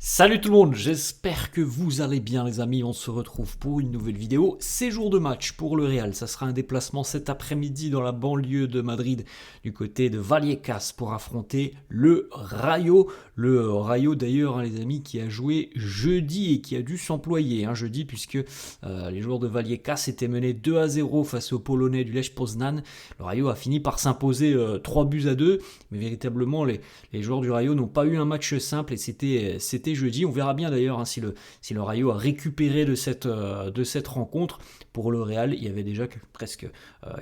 Salut tout le monde, j'espère que vous allez bien les amis, on se retrouve pour une nouvelle vidéo. C'est jour de match pour le Real, ça sera un déplacement cet après-midi dans la banlieue de Madrid du côté de Vallecas pour affronter le Rayo. Le Rayo d'ailleurs les amis qui a joué jeudi et qui a dû s'employer jeudi puisque les joueurs de Vallecas étaient menés 2-0 face aux Polonais du Lech Poznan. Le Rayo a fini par s'imposer 3-2, mais véritablement les joueurs du Rayo n'ont pas eu un match simple et c'était jeudi. On verra bien d'ailleurs si le Rayo a récupéré de cette rencontre. Pour le Real, il y avait déjà presque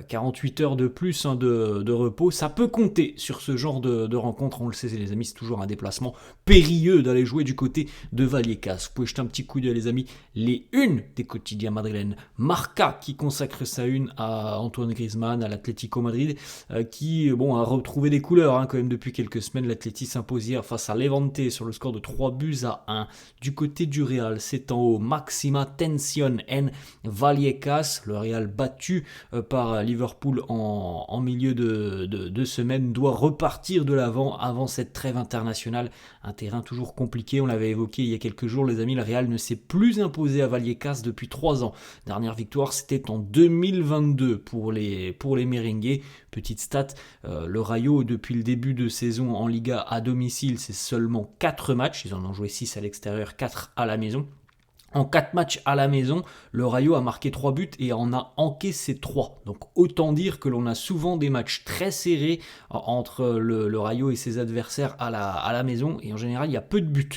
48 heures de plus de repos. Ça peut compter sur ce genre de rencontre. On le sait les amis, c'est toujours un déplacement périlleux d'aller jouer du côté de Vallecas. Vous pouvez jeter un petit coup d'œil les amis. Les unes des quotidiens madrilènes. Marca qui consacre sa une à Antoine Griezmann, à l'Atlético Madrid, qui a retrouvé des couleurs quand même depuis quelques semaines. L'Atleti s'impose hier face à Levante sur le score de 3-1. Du côté du Real, c'est en haut Máxima Tensión en Vallecas. Le Real battu par Liverpool en milieu de semaine doit repartir de l'avant avant cette trêve internationale. Un terrain toujours compliqué, on l'avait évoqué il y a quelques jours les amis, le Real ne s'est plus imposé à Vallecas depuis 3 ans. Dernière victoire c'était en 2022 pour les merengues. Petite stat, le Rayo depuis le début de saison en Liga à domicile c'est seulement 4 matchs, ils en ont joué 6 à l'extérieur, 4 à la maison. En 4 matchs à la maison, le Rayo a marqué 3 buts et en a encaissé 3. Donc autant dire que l'on a souvent des matchs très serrés entre le Rayo et ses adversaires à la maison. Et en général, il y a peu de buts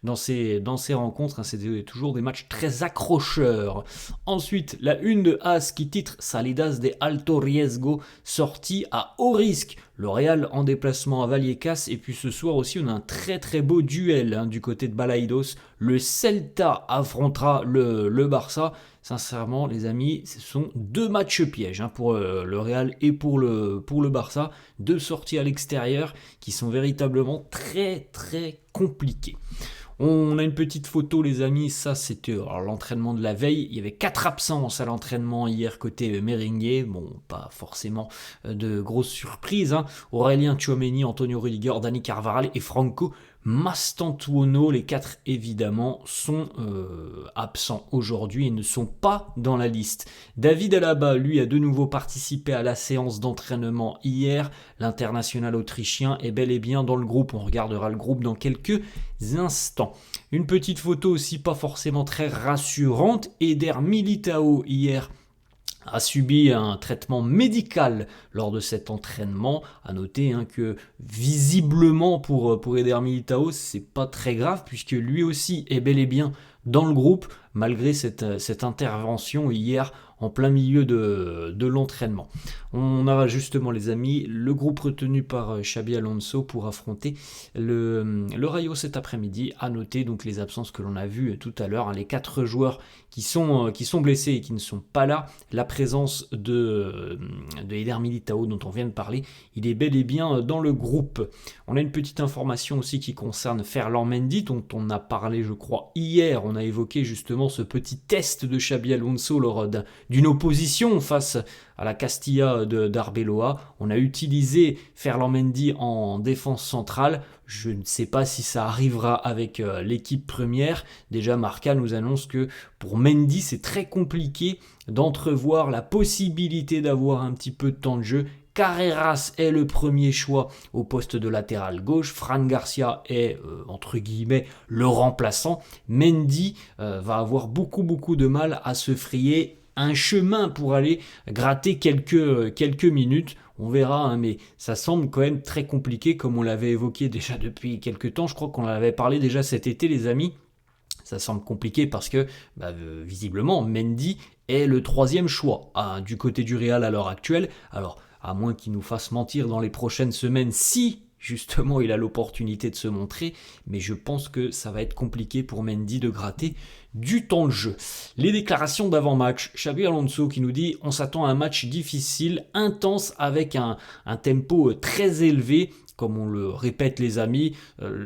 dans ces rencontres. C'est toujours des matchs très accrocheurs. Ensuite, la une de AS qui titre Salidas de Alto Riesgo, sortie à haut risque. Le Real en déplacement à Vallecas. Et puis ce soir aussi, on a un très très beau duel du côté de Balaidos. Le Celta affrontera le Barça. Sincèrement, les amis, ce sont 2 matchs pièges pour le Real et pour le Barça. 2 sorties à l'extérieur qui sont véritablement très très compliquées. On a une petite photo les amis, ça c'était l'entraînement de la veille, il y avait 4 absences à l'entraînement hier côté merengue, bon pas forcément de grosses surprises, Aurélien Tchouaméni, Antonio Rudiger, Dani Carvajal et Franco Mastantuono, les 4 évidemment sont absents aujourd'hui et ne sont pas dans la liste. David Alaba lui a de nouveau participé à la séance d'entraînement hier, l'international autrichien est bel et bien dans le groupe, on regardera le groupe dans quelques instants. Une petite photo aussi pas forcément très rassurante, Eder Militao hier a subi un traitement médical lors de cet entraînement. À noter que visiblement pour Eder Militao, c'est pas très grave puisque lui aussi est bel et bien dans le groupe malgré cette intervention hier en plein milieu de l'entraînement. On a justement les amis le groupe retenu par Xabi Alonso pour affronter le Rayo cet après-midi. À noter donc les absences que l'on a vues tout à l'heure, les 4 joueurs qui sont blessés et qui ne sont pas là. La présence de Eder Militao dont on vient de parler, il est bel et bien dans le groupe. On a une petite information aussi qui concerne Ferland Mendy dont on a parlé je crois hier. On a évoqué justement ce petit test de Xabi Alonso lors d'une opposition face à la Castilla d'Arbeloa. On a utilisé Ferland Mendy en défense centrale. Je ne sais pas si ça arrivera avec l'équipe première. Déjà, Marca nous annonce que pour Mendy, c'est très compliqué d'entrevoir la possibilité d'avoir un petit peu de temps de jeu. Carreras est le premier choix au poste de latéral gauche. Fran Garcia est, entre guillemets, le remplaçant. Mendy va avoir beaucoup de mal à se frayer un chemin pour aller gratter quelques minutes. On verra, mais ça semble quand même très compliqué comme on l'avait évoqué déjà depuis quelques temps. Je crois qu'on en avait parlé déjà cet été les amis. Ça semble compliqué parce que visiblement Mendy est le 3e choix du côté du Real à l'heure actuelle. Alors à moins qu'il nous fasse mentir dans les prochaines semaines si justement il a l'opportunité de se montrer, mais je pense que ça va être compliqué pour Mendy de gratter du temps de jeu. Les déclarations d'avant-match, Xabi Alonso qui nous dit on s'attend à un match difficile, intense avec un tempo très élevé. Comme on le répète les amis,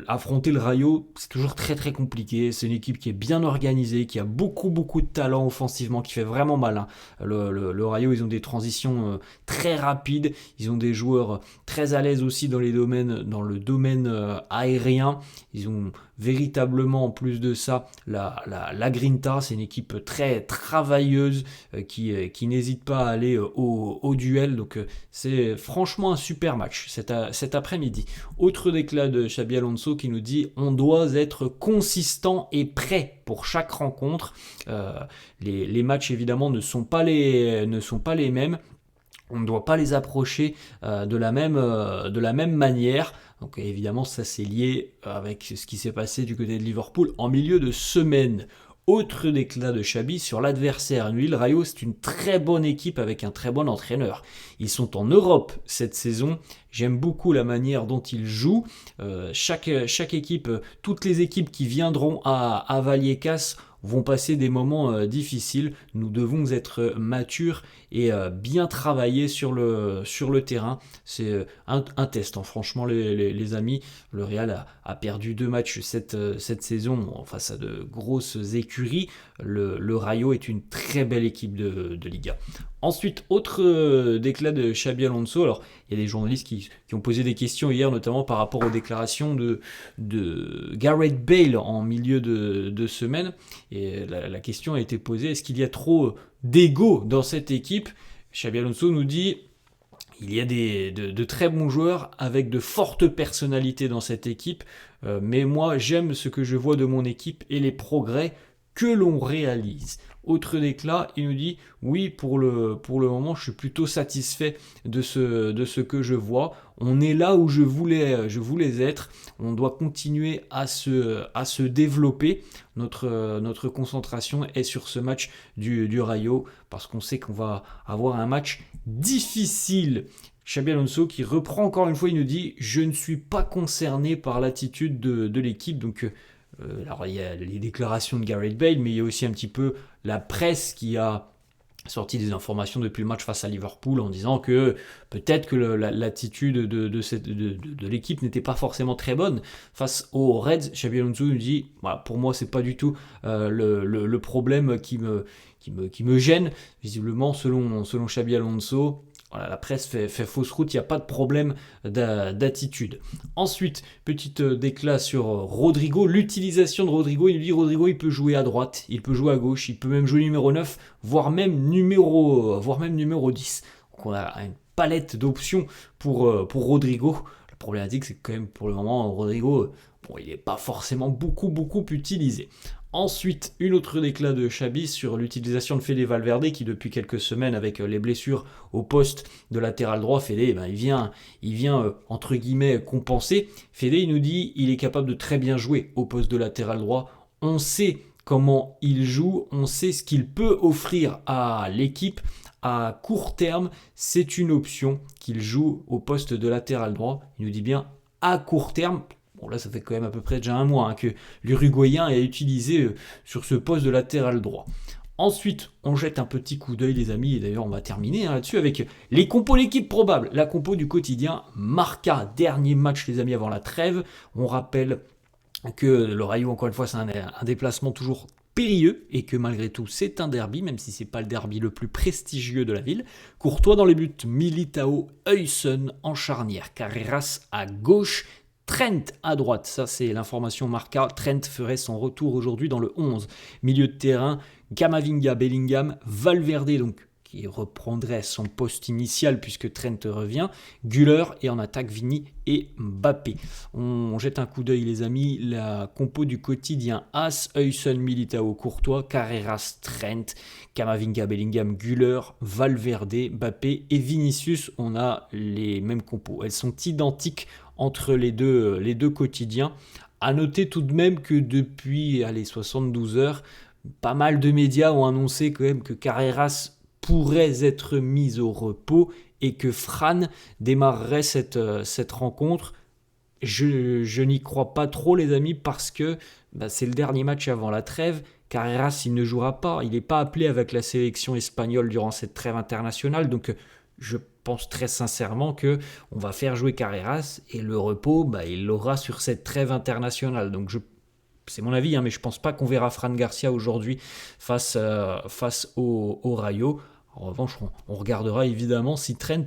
affronter le Rayo, c'est toujours très très compliqué. C'est une équipe qui est bien organisée, qui a beaucoup de talent offensivement, qui fait vraiment mal. Le Rayo, ils ont des transitions très rapides, ils ont des joueurs très à l'aise aussi dans le domaine aérien. Ils ont véritablement, en plus de ça, la Grinta. C'est une équipe très travailleuse qui n'hésite pas à aller au duel. Donc c'est franchement un super match cet après-midi. Autre déclat de Xabi Alonso qui nous dit on doit être consistant et prêt pour chaque rencontre. Les matchs évidemment ne sont pas les mêmes. On ne doit pas les approcher de la même manière. Donc évidemment, ça c'est lié avec ce qui s'est passé du côté de Liverpool en milieu de semaine. Autre déclat de Xabi sur l'adversaire. Lui, le Rayo, c'est une très bonne équipe avec un très bon entraîneur. Ils sont en Europe cette saison. J'aime beaucoup la manière dont ils jouent. Chaque équipe, toutes les équipes qui viendront à Vallecas vont passer des moments difficiles. Nous devons être matures et bien travailler sur le terrain. C'est un test, hein. Franchement les amis. Le Real a perdu 2 matchs cette saison face à de grosses écuries. Le Rayo est une très belle équipe de Liga. Ensuite, autre déclat de Xabi Alonso. Alors, il y a des journalistes qui ont posé des questions hier, notamment par rapport aux déclarations de Gareth Bale en milieu de semaine. Et la question a été posée, est-ce qu'il y a trop d'ego dans cette équipe ? Xabi Alonso nous dit, il y a de très bons joueurs avec de fortes personnalités dans cette équipe, mais moi j'aime ce que je vois de mon équipe et les progrès que l'on réalise. Autre déclat, il nous dit oui, pour le moment, je suis plutôt satisfait de ce que je vois. On est là où je voulais être. On doit continuer à se développer. Notre concentration est sur ce match du Rayo parce qu'on sait qu'on va avoir un match difficile. Xabi Alonso qui reprend encore une fois, il nous dit je ne suis pas concerné par l'attitude de l'équipe. Donc alors il y a les déclarations de Gareth Bale, mais il y a aussi un petit peu la presse qui a sorti des informations depuis le match face à Liverpool en disant que peut-être que l'attitude de l'équipe n'était pas forcément très bonne face aux Reds. Xabi Alonso nous dit voilà, pour moi c'est pas du tout le problème qui me gêne. Visiblement selon Xabi Alonso, voilà, la presse fait fausse route, il n'y a pas de problème d'attitude. Ensuite, petite déclat sur Rodrigo, l'utilisation de Rodrigo. Il nous dit Rodrigo, il peut jouer à droite, il peut jouer à gauche, il peut même jouer numéro 9, voire même numéro 10. Donc on a une palette d'options pour Rodrigo. La problématique, c'est que quand même pour le moment, Rodrigo, il n'est pas forcément beaucoup utilisé. Ensuite, une autre déclat de Xabi sur l'utilisation de Fede Valverde qui depuis quelques semaines avec les blessures au poste de latéral droit, Fede il vient entre guillemets compenser. Fede il nous dit il est capable de très bien jouer au poste de latéral droit. On sait comment il joue, on sait ce qu'il peut offrir à l'équipe. À court terme, c'est une option qu'il joue au poste de latéral droit. Il nous dit bien à court terme. Bon là ça fait quand même à peu près déjà un mois que l'Uruguayen est utilisé sur ce poste de latéral droit. Ensuite, on jette un petit coup d'œil les amis, et d'ailleurs on va terminer là-dessus avec les compos d'équipe probables. La compo du quotidien, Marca, dernier match les amis avant la trêve. On rappelle que le Rayo encore une fois c'est un déplacement toujours périlleux et que malgré tout c'est un derby, même si c'est pas le derby le plus prestigieux de la ville. Courtois dans les buts, Militao, Huysen en charnière, Carreras à gauche, Trent à droite, ça c'est l'information Marca. Trent ferait son retour aujourd'hui dans le 11. Milieu de terrain, Camavinga, Bellingham, Valverde donc qui reprendrait son poste initial puisque Trent revient, Güler et en attaque Vini et Mbappé. On jette un coup d'œil les amis, la compo du quotidien As, Huysen, Militao, Courtois, Carreras, Trent, Camavinga, Bellingham, Güler, Valverde, Mbappé et Vinicius. On a les mêmes compos, elles sont identiques entre les deux quotidiens. À noter tout de même que depuis 72 heures, pas mal de médias ont annoncé quand même que Carreras pourrait être mis au repos et que Fran démarrerait cette rencontre. Je n'y crois pas trop les amis parce que c'est le dernier match avant la trêve. Carreras il ne jouera pas, il n'est pas appelé avec la sélection espagnole durant cette trêve internationale, donc je pense très sincèrement que on va faire jouer Carreras et le repos, il l'aura sur cette trêve internationale. Donc c'est mon avis, mais je pense pas qu'on verra Fran Garcia aujourd'hui face au Rayo. En revanche, on regardera évidemment si Trent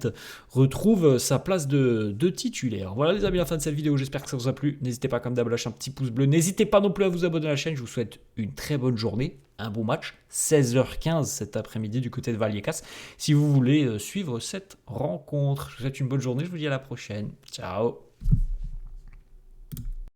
retrouve sa place de titulaire. Voilà les amis, la fin de cette vidéo, j'espère que ça vous a plu. N'hésitez pas comme d'hab à lâcher un petit pouce bleu. N'hésitez pas non plus à vous abonner à la chaîne. Je vous souhaite une très bonne journée, un bon match. 16h15 cet après-midi du côté de Vallecas. Si vous voulez suivre cette rencontre, je vous souhaite une bonne journée. Je vous dis à la prochaine. Ciao.